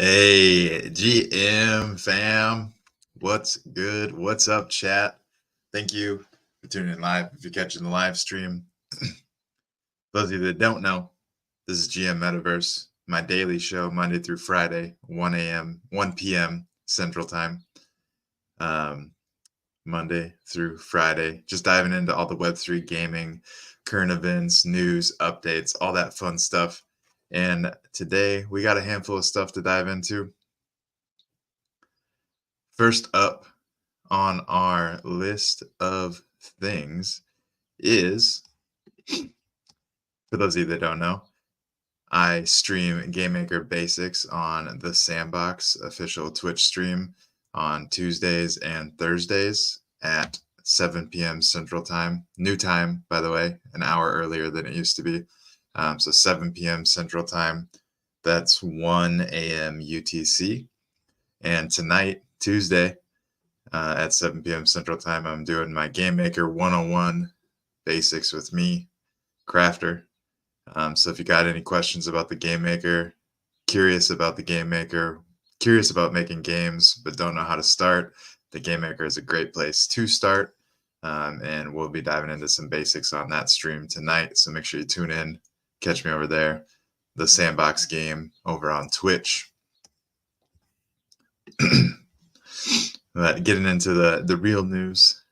Hey, GM fam. What's good? What's up, chat? Thank you for tuning in live. If you're catching the live stream, those of you that don't know, this is GM Metaverse, my daily show, Monday through Friday, 1 a.m., 1 p.m. Central Time. Monday through Friday, just diving into all the Web3 gaming, current events, news, updates, all that fun stuff. And today we got a handful of stuff to dive into. First up on our list of things is, for those of you that don't know, I stream Game Maker Basics on the Sandbox official Twitch stream on Tuesdays and Thursdays at 7 p.m. Central Time. New time, by the way, an hour earlier than it used to be. So 7 p.m. Central Time. That's 1 a.m. UTC. And tonight, Tuesday, at 7 p.m. Central Time, I'm doing my Game Maker 101 Basics with me, Krafter. So if you got any questions about the Game Maker, curious about the Game Maker, curious about making games, but don't know how to start, the Game Maker is a great place to start. And we'll be diving into some basics on that stream tonight. So make sure you tune in, catch me over there. The Sandbox game over on Twitch. But getting into the real news,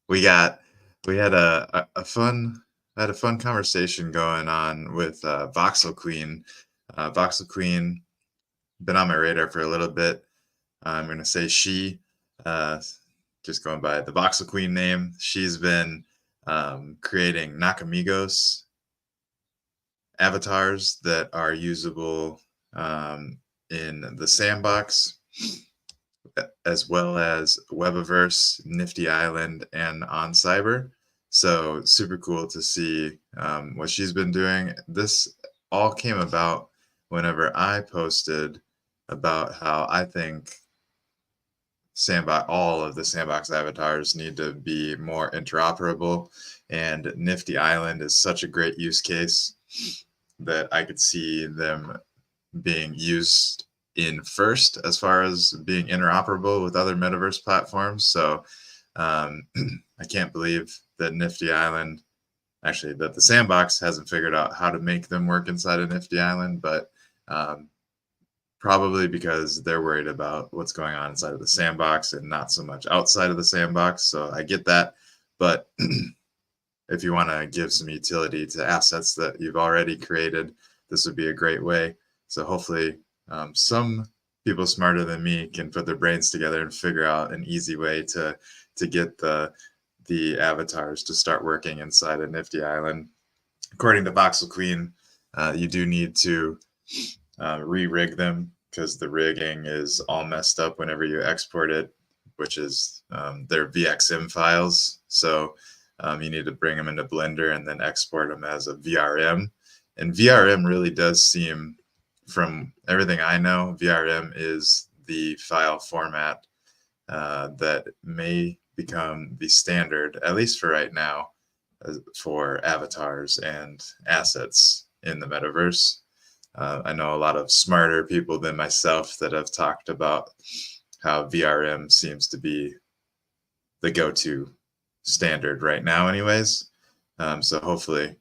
we had a fun conversation going on with Voxel Queen. Voxel Queen been on my radar for a little bit. I'm going to say she, just going by the Voxel Queen name. She's been creating Nakamigos avatars that are usable in the Sandbox, as well as Webaverse, Nifty Island, and on Cyber. So super cool to see what she's been doing. This all came about whenever I posted about how I think all of the Sandbox avatars need to be more interoperable, and Nifty Island is such a great use case that I could see them being used in first as far as being interoperable with other metaverse platforms. So I can't believe that Nifty Island, actually, that the Sandbox hasn't figured out how to make them work inside of Nifty Island, but probably because they're worried about what's going on inside of the Sandbox and not so much outside of the Sandbox. So I get that. But if you want to give some utility to assets that you've already created, this would be a great way. So hopefully some people smarter than me can put their brains together and figure out an easy way to get the avatars to start working inside of Nifty Island. According to Voxel Queen, you do need to re-rig them because the rigging is all messed up whenever you export it, which is their VXM files. So you need to bring them into Blender and then export them as a VRM. And VRM really does seem, from everything I know, VRM is the file format that may become the standard, at least for right now, for avatars and assets in the metaverse. I know a lot of smarter people than myself that have talked about how VRM seems to be the go-to standard right now anyways. So hopefully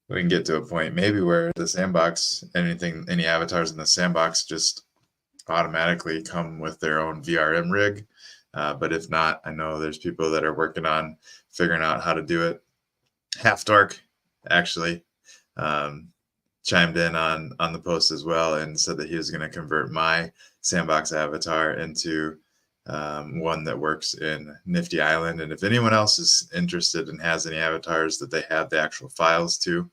we can get to a point maybe where the Sandbox, any avatars in the Sandbox just automatically come with their own VRM rig. But if not, I know there's people that are working on figuring out how to do it. Half Dork actually chimed in on the post as well and said that he was going to convert my Sandbox avatar into one that works in Nifty Island. And if anyone else is interested and has any avatars that they have the actual files to,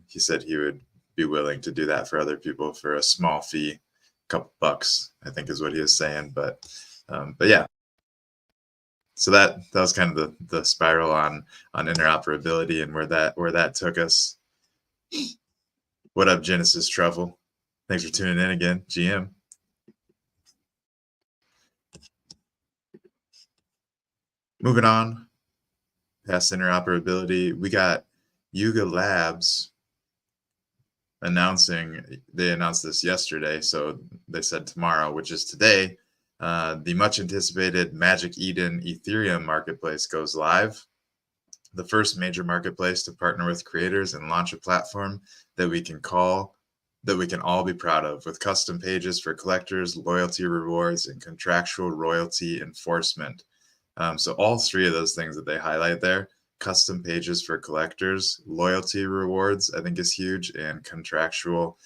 he said he would be willing to do that for other people for a small fee, a couple bucks, I think is what he was saying. But yeah. So that was kind of the spiral on interoperability and where that took us. What up, Genesis Truffle? Thanks for tuning in again, GM. Moving on past interoperability, we got Yuga Labs they announced this yesterday, so they said tomorrow, which is today, the much anticipated Magic Eden Ethereum marketplace goes live. The first major marketplace to partner with creators and launch a platform that we can all be proud of, with custom pages for collectors, loyalty rewards, and contractual royalty enforcement. So all three of those things that they highlight there, custom pages for collectors, loyalty rewards, I think is huge, and contractual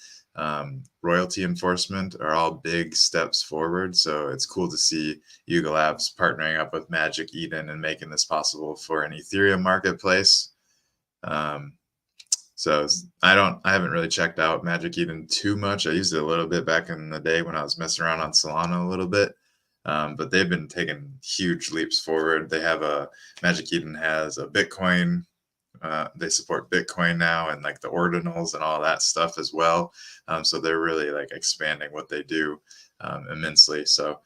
royalty enforcement are all big steps forward. So it's cool to see Yuga Labs partnering up with Magic Eden and making this possible for an Ethereum marketplace. So I haven't really checked out Magic Eden too much. I used it a little bit back in the day when I was messing around on Solana a little bit. But they've been taking huge leaps forward. Magic Eden has a Bitcoin. They support Bitcoin now and like the ordinals and all that stuff as well. So they're really like expanding what they do immensely. So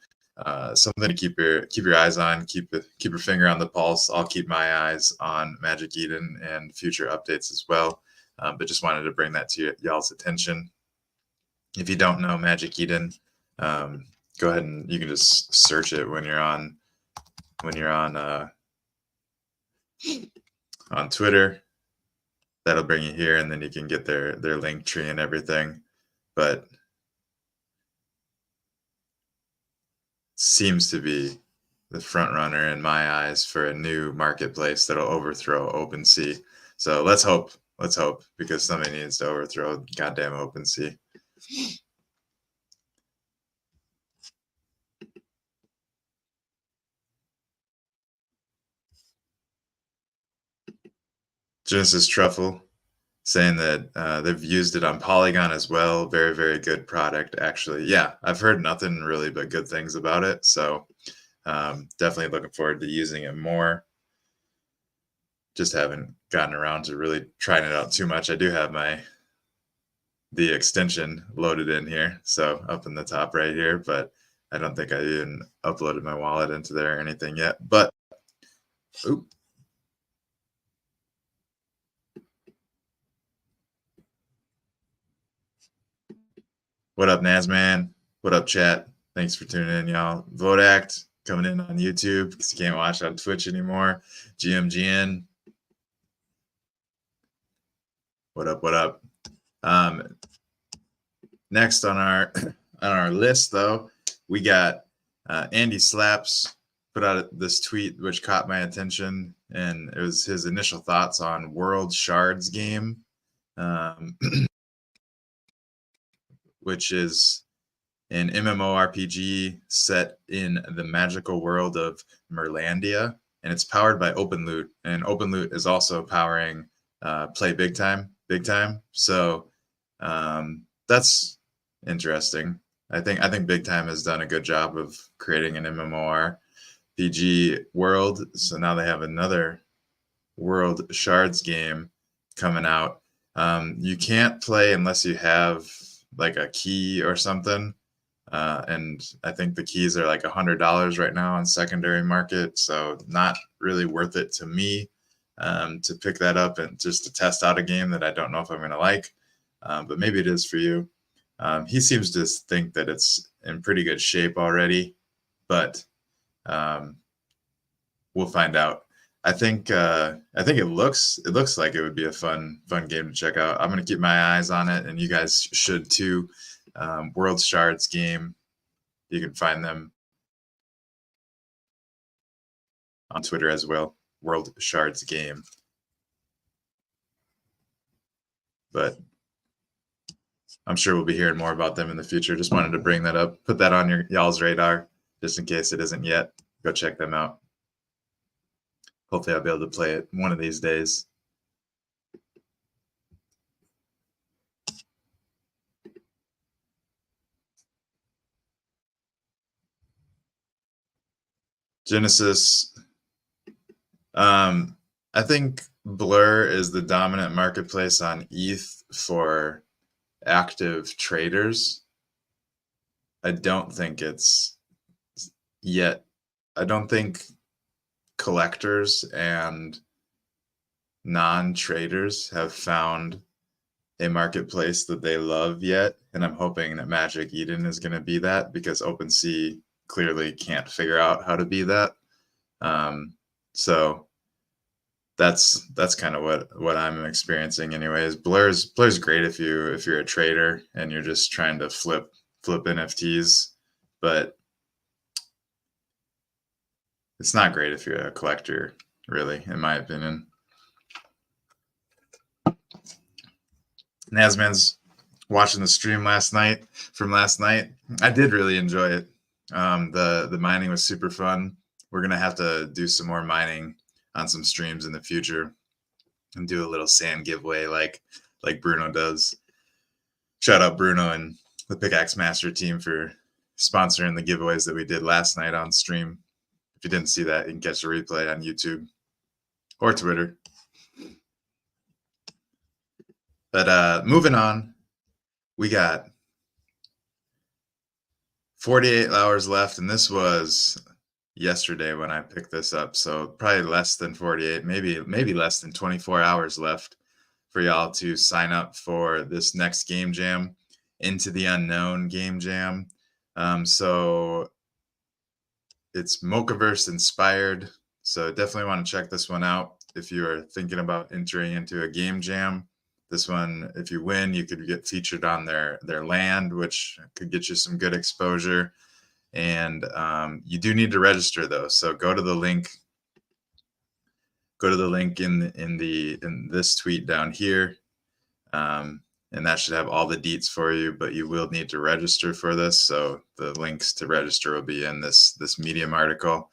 something to keep your eyes on. Keep your finger on the pulse. I'll keep my eyes on Magic Eden and future updates as well. But just wanted to bring that to y'all's attention. If you don't know Magic Eden, go ahead and you can just search it when you're on Twitter. That'll bring you here, and then you can get their link tree and everything. But seems to be the front runner in my eyes for a new marketplace that'll overthrow OpenSea. So let's hope, because somebody needs to overthrow goddamn OpenSea. Genesis Truffle saying that they've used it on Polygon as well. Very, very good product, actually. Yeah, I've heard nothing really but good things about it. So definitely looking forward to using it more. Just haven't gotten around to really trying it out too much. I do have the extension loaded in here, so up in the top right here, but I don't think I even uploaded my wallet into there or anything yet. But oop. What up, Nazman? What up, chat? Thanks for tuning in, y'all. Vote Act coming in on YouTube because you can't watch on Twitch anymore. GMGN. What up? What up? Next on our list, though, we got Andy Slaps put out this tweet which caught my attention, and it was his initial thoughts on World Shards game, which is an MMORPG set in the magical world of Merlandia, and it's powered by OpenLoot, and OpenLoot is also powering Play Big Time. So that's interesting. I think Big Time has done a good job of creating an MMORPG world. So now they have another World Shards game coming out. You can't play unless you have like a key or something. And I think the keys are like $100 right now on secondary market. So not really worth it to me to pick that up and just to test out a game that I don't know if I'm going to like. But maybe it is for you. He seems to think that it's in pretty good shape already, but we'll find out. I think it looks like it would be a fun game to check out. I'm going to keep my eyes on it, and you guys should too. World Shards game, you can find them on Twitter as well. World Shards game. But I'm sure we'll be hearing more about them in the future. Just wanted to bring that up, put that on y'all's radar, just in case it isn't yet. Go check them out. Hopefully I'll be able to play it one of these days. Genesis. I think Blur is the dominant marketplace on ETH for active traders. I don't think it's yet. I don't think collectors and non-traders have found a marketplace that they love yet, and I'm hoping that Magic Eden is going to be that, because OpenSea clearly can't figure out how to be that. So that's kind of what I'm experiencing anyways. Blur's great if you're a trader and you're just trying to flip NFTs, but it's not great if you're a collector, really, in my opinion. Nazman's watching the stream last night. I did really enjoy it. The mining was super fun. We're gonna have to do some more mining on some streams in the future and do a little sand giveaway like Bruno does. Shout out Bruno and the Pickaxe Master team for sponsoring the giveaways that we did last night on stream. If you didn't see that, you can catch the replay on YouTube or Twitter. But moving on, we got 48 hours left, and this was yesterday when I picked this up, so probably less than 48, maybe less than 24 hours left for y'all to sign up for this next game jam, Into the Unknown game jam. So it's Mochaverse inspired, so definitely want to check this one out if you are thinking about entering into a game jam. This one, if you win, you could get featured on their land, which could get you some good exposure. And you do need to register though, so go to the link in this tweet down here, and that should have all the deets for you. But you will need to register for this, so the links to register will be in this Medium article.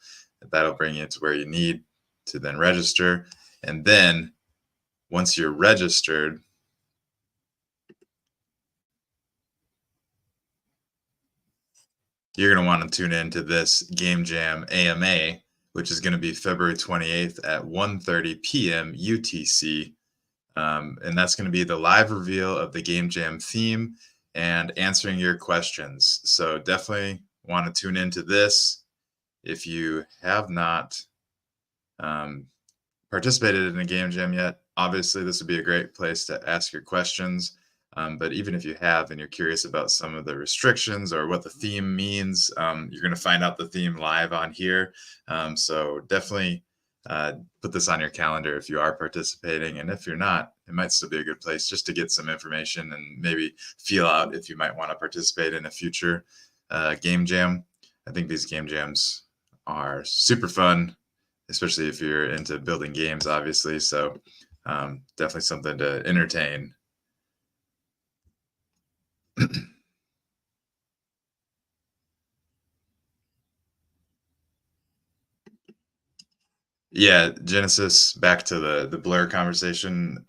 That'll bring you to where you need to then register. And then once you're registered, you're going to want to tune into this Game Jam AMA, which is going to be February 28th at 1:30 p.m. UTC. And that's going to be the live reveal of the Game Jam theme and answering your questions. So definitely want to tune into this. If you have not participated in a Game Jam yet, obviously this would be a great place to ask your questions. But even if you have and you're curious about some of the restrictions or what the theme means, you're going to find out the theme live on here. So definitely put this on your calendar if you are participating. And if you're not, it might still be a good place just to get some information and maybe feel out if you might want to participate in a future game jam. I think these game jams are super fun, especially if you're into building games, obviously. So definitely something to entertain. Yeah, Genesis, back to the Blur conversation.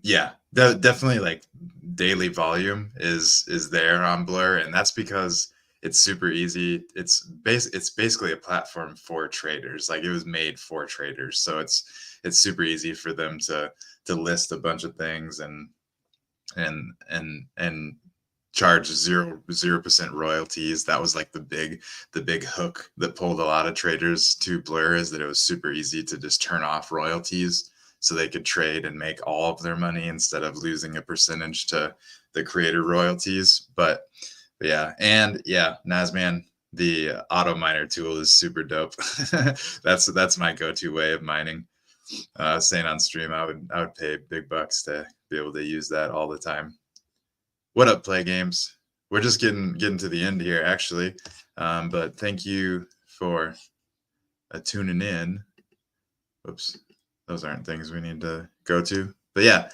Yeah, definitely like daily volume is there on Blur, and that's because it's super easy. It's basically a platform for traders. Like, it was made for traders, so it's super easy for them to list a bunch of things and charge 0% royalties. That was like the big hook that pulled a lot of traders to Blur, is that it was super easy to just turn off royalties so they could trade and make all of their money instead of losing a percentage to the creator royalties. But yeah, and yeah, Nazman, the auto miner tool is super dope. That's my go-to way of mining. Saying on stream, I would pay big bucks to be able to use that all the time. What up, Play Games? We're just getting to the end here, actually. But thank you for tuning in. Oops, those aren't things we need to go to. But yeah,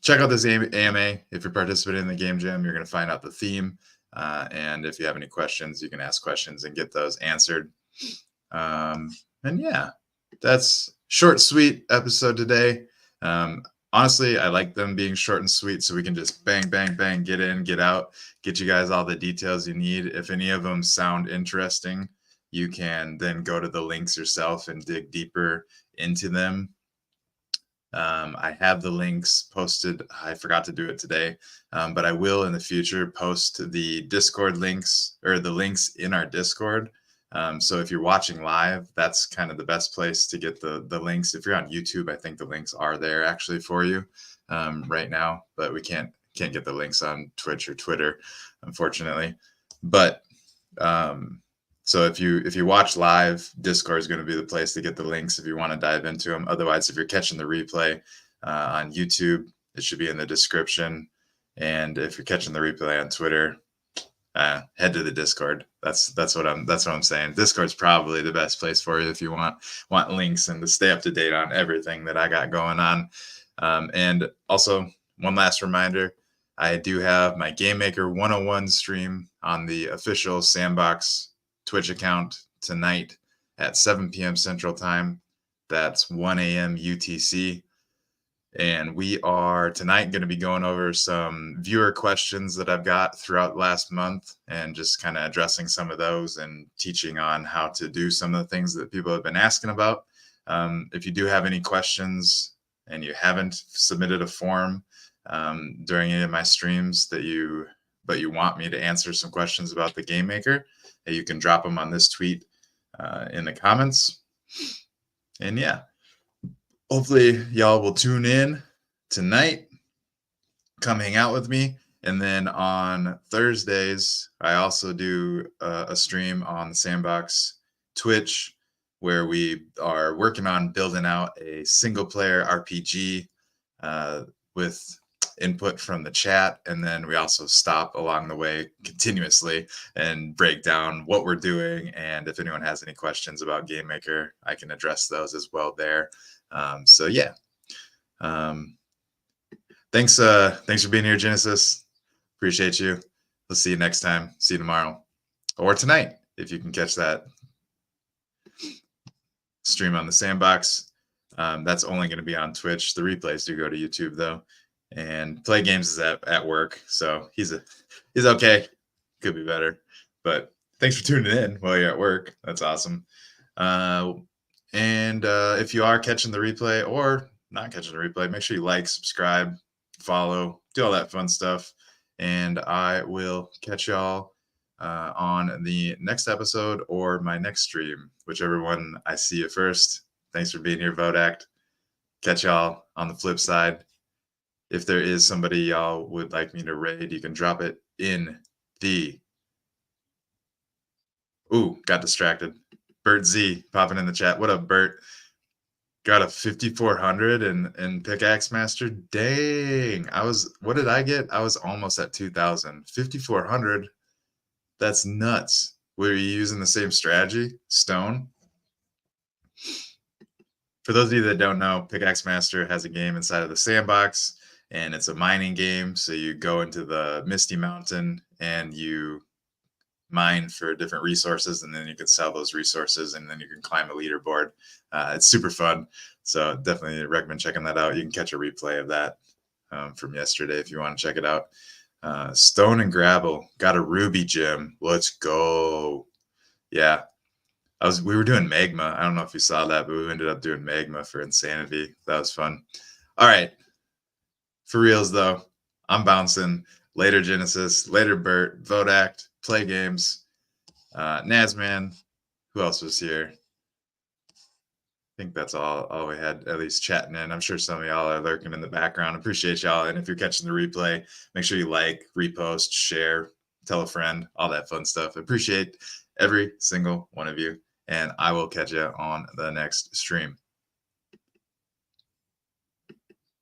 check out this AMA. If you're participating in the Game Jam, you're going to find out the theme. And if you have any questions, you can ask questions and get those answered. And yeah, that's short, sweet episode today. Honestly, I like them being short and sweet, so we can just bang, bang, bang, get in, get out, get you guys all the details you need. If any of them sound interesting, you can then go to the links yourself and dig deeper into them. I have the links posted. I forgot to do it today, but I will in the future post the Discord links, or the links in our Discord. So if you're watching live, that's kind of the best place to get the links. If you're on YouTube, I think the links are there actually for you right now, but we can't get the links on Twitch or Twitter, unfortunately. But so if you watch live, Discord is going to be the place to get the links if you want to dive into them. Otherwise, if you're catching the replay on YouTube, it should be in the description. And if you're catching the replay on Twitter, head to the Discord. That's what I'm saying. Discord's probably the best place for you if you want links and to stay up to date on everything that I got going on. And also, one last reminder, I do have my Game Maker 101 stream on the official Sandbox Twitch account tonight at 7 p.m. Central Time. That's 1 a.m. UTC. And we are tonight going to be going over some viewer questions that I've got throughout last month and just kind of addressing some of those and teaching on how to do some of the things that people have been asking about. If you do have any questions and you haven't submitted a form during any of my streams but you want me to answer some questions about the Game Maker, you can drop them on this tweet in the comments. And yeah. Hopefully y'all will tune in tonight, come hang out with me. And then on Thursdays, I also do a stream on the Sandbox Twitch where we are working on building out a single player RPG with input from the chat. And then we also stop along the way continuously and break down what we're doing. And if anyone has any questions about Game Maker, I can address those as well there. So yeah, thanks for being here, Genesis. Appreciate you. We'll see you next time. See you tomorrow or tonight if you can catch that stream on the Sandbox. That's only going to be on Twitch. The replays do go to YouTube though. And Play Games is at work, so he's okay. Could be better, but thanks for tuning in while you're at work. That's awesome. And if you are catching the replay or not catching the replay, make sure you like, subscribe, follow, do all that fun stuff. And I will catch y'all on the next episode or my next stream, whichever one I see you first. Thanks for being here, Vodact. Catch y'all on the flip side. If there is somebody y'all would like me to raid, you can drop it in the... Ooh, got distracted. Bert Z popping in the chat. What up, Bert? Got a 5,400 in Pickaxe Master. Dang. What did I get? I was almost at 2,000. 5,400. That's nuts. Were you using the same strategy? Stone? For those of you that don't know, Pickaxe Master has a game inside of the Sandbox, and it's a mining game. So you go into the Misty Mountain and you mine for different resources, and then you can sell those resources, and then you can climb a leaderboard. It's super fun. So definitely recommend checking that out. You can catch a replay of that from yesterday if you want to check it out. Stone and Gravel got a ruby gem. Let's go. Yeah. We were doing magma. I don't know if you saw that, but we ended up doing magma for Insanity. That was fun. All right. For reals though, I'm bouncing. Later Genesis, later Bert, Vodact, Play Games, Nazman. Who else was here? I think that's all we had, at least chatting in. I'm sure some of y'all are lurking in the background. Appreciate y'all. And if you're catching the replay, make sure you like, repost, share, tell a friend, all that fun stuff. Appreciate every single one of you. And I will catch you on the next stream.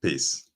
Peace.